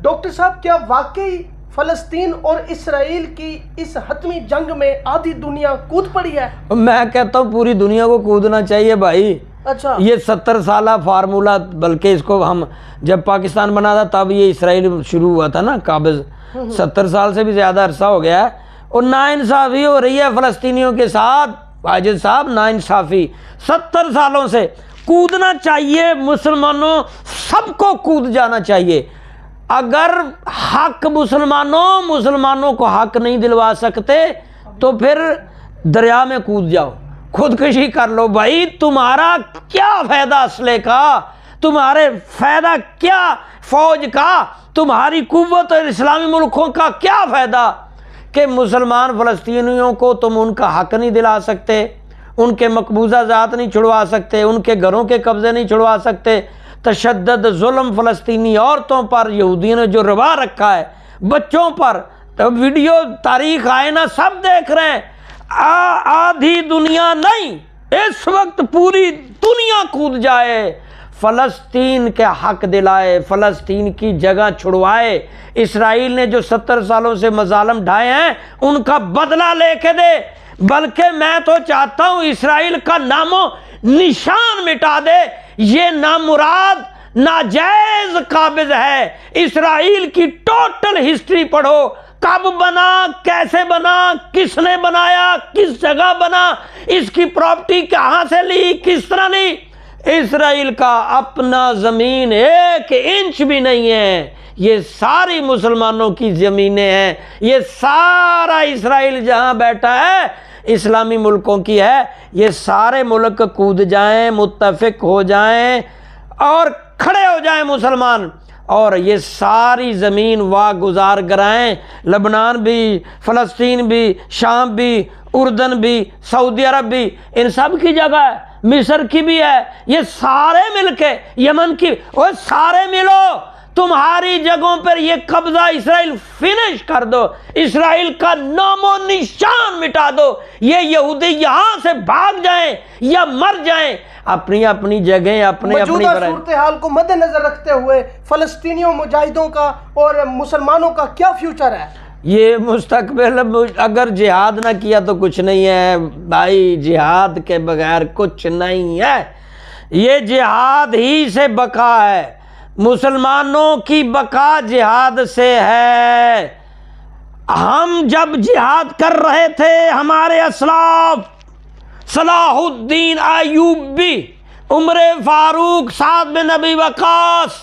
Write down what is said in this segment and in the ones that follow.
Doctor صاحب کیا واقعی فلسطین اور اسرائیل کی اس حتمی جنگ میں آدھی دنیا کود پڑی ہے؟ میں کہتا ہوں پوری دنیا کو کودنا چاہیے بھائی. اچھا یہ 70 سالہ فارمولہ، بلکہ اس کو ہم جب پاکستان بنا تھا تب یہ اسرائیل شروع ہوا تھا نا قابض، 70 سال سے بھی زیادہ عرصہ ہو گیا ہے، اور ناانصافی ہو رہی ہے فلسطینیوں کے ساتھ. واجد صاحب ناانصافی 70 سالوں سے. کودنا چاہیے مسلمانوں، سب کو کود جانا چاہیے. اگر حق مسلمانوں کو حق نہیں دلوا سکتے تو پھر دریا میں کود جاؤ، خودکشی کر لو. بھائی تمہارا کیا فائدہ اسلحے کا، تمہارے فائدہ کیا فوج کا، تمہاری قوت اور اسلامی ملکوں کا کیا فائدہ کہ مسلمان فلسطینیوں کو تم ان کا حق نہیں دلا سکتے، ان کے مقبوضہ ذات نہیں چھڑوا سکتے، ان کے گھروں کے قبضے نہیں چھڑوا سکتے. تشدد ظلم فلسطینی عورتوں پر یہودیوں نے جو روا رکھا ہے، بچوں پر، تو ویڈیو تاریخ آئینہ سب دیکھ رہے ہیں. آدھی دنیا نہیں، اس وقت پوری دنیا کود جائے، فلسطین کے حق دلائے، فلسطین کی جگہ چھڑوائے. اسرائیل نے جو 70 سالوں سے مظالم ڈھائے ہیں ان کا بدلہ لے کے دے. بلکہ میں تو چاہتا ہوں اسرائیل کا نام و نشان مٹا دے. یہ نامراد ناجائز قابض ہے. اسرائیل کی ٹوٹل ہسٹری پڑھو، کب بنا، کیسے بنا، کس نے بنایا، کس جگہ بنا، اس کی پراپرٹی کہاں سے لی، کس طرح لی. اسرائیل کا اپنا زمین 1 انچ بھی نہیں ہے. یہ ساری مسلمانوں کی زمینیں ہیں. یہ سارا اسرائیل جہاں بیٹھا ہے اسلامی ملکوں کی ہے. یہ سارے ملک کود جائیں، متفق ہو جائیں اور کھڑے ہو جائیں مسلمان، اور یہ ساری زمین واگزار کرائیں. لبنان بھی، فلسطین بھی، شام بھی، اردن بھی، سعودی عرب بھی، ان سب کی جگہ ہے. مصر کی بھی ہے. یہ سارے مل کے، یمن کی، وہ سارے ملو، تمہاری جگہوں پر یہ قبضہ اسرائیل فنش کر دو، اسرائیل کا نام و نشان مٹا دو. یہ یہودی یہاں سے بھاگ جائیں یا مر جائیں، اپنی اپنی جگہیں اپنے اپنی موجودہ صورتحال کو مد نظر رکھتے ہوئے فلسطینیوں، مجاہدوں کا اور مسلمانوں کا کیا فیوچر ہے؟ یہ مستقبل اگر جہاد نہ کیا تو کچھ نہیں ہے بھائی. جہاد کے بغیر کچھ نہیں ہے. یہ جہاد ہی سے بقا ہے. مسلمانوں کی بقا جہاد سے ہے. ہم جب جہاد کر رہے تھے، ہمارے اسلاف صلاح الدین ایوبی، عمر فاروق، سعد بن ابی وقاص،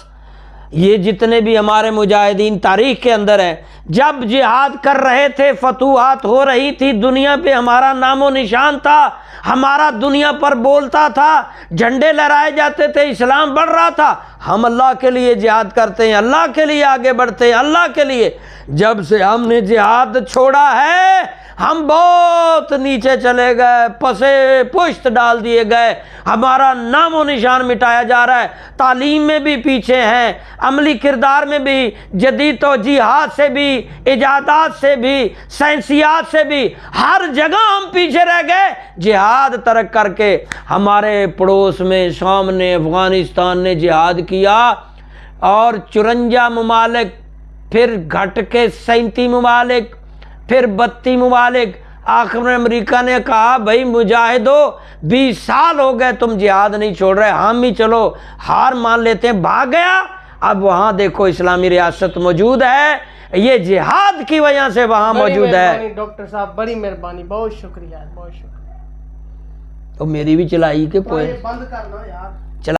یہ جتنے بھی ہمارے مجاہدین تاریخ کے اندر ہیں، جب جہاد کر رہے تھے، فتوحات ہو رہی تھی، دنیا پہ ہمارا نام و نشان تھا، ہمارا دنیا پر بولتا تھا، جھنڈے لہرائے جاتے تھے، اسلام بڑھ رہا تھا. ہم اللہ کے لیے جہاد کرتے ہیں، اللہ کے لیے آگے بڑھتے ہیں، اللہ کے لیے. جب سے ہم نے جہاد چھوڑا ہے ہم بہت نیچے چلے گئے، پسے پشت ڈال دیے گئے، ہمارا نام و نشان مٹایا جا رہا ہے. تعلیم میں بھی پیچھے ہیں، عملی کردار میں بھی، جدید توجیہات سے بھی، ایجادات سے بھی، سائنسیات سے بھی، ہر جگہ ہم پیچھے رہ گئے. جہاد ترک کر کے ہمارے پڑوس میں شام نے، افغانستان نے جہاد کیا، اور 54 ممالک، پھر گھٹ کے 37 ممالک، پھر 32 ممالک. آخر میں امریکہ نے کہا بھائی مجاہدو 20 سال ہو گئے تم جہاد نہیں چھوڑ رہے، ہم ہی چلو ہار مان لیتے ہیں. بھاگ گیا. اب وہاں دیکھو اسلامی ریاست موجود ہے، یہ جہاد کی وجہ سے وہاں موجود ہے. ڈاکٹر صاحب بڑی مہربانی، بہت شکریہ، بہت شکریہ. تو میری بھی چلائی کہ کوئی بند کرنا یار.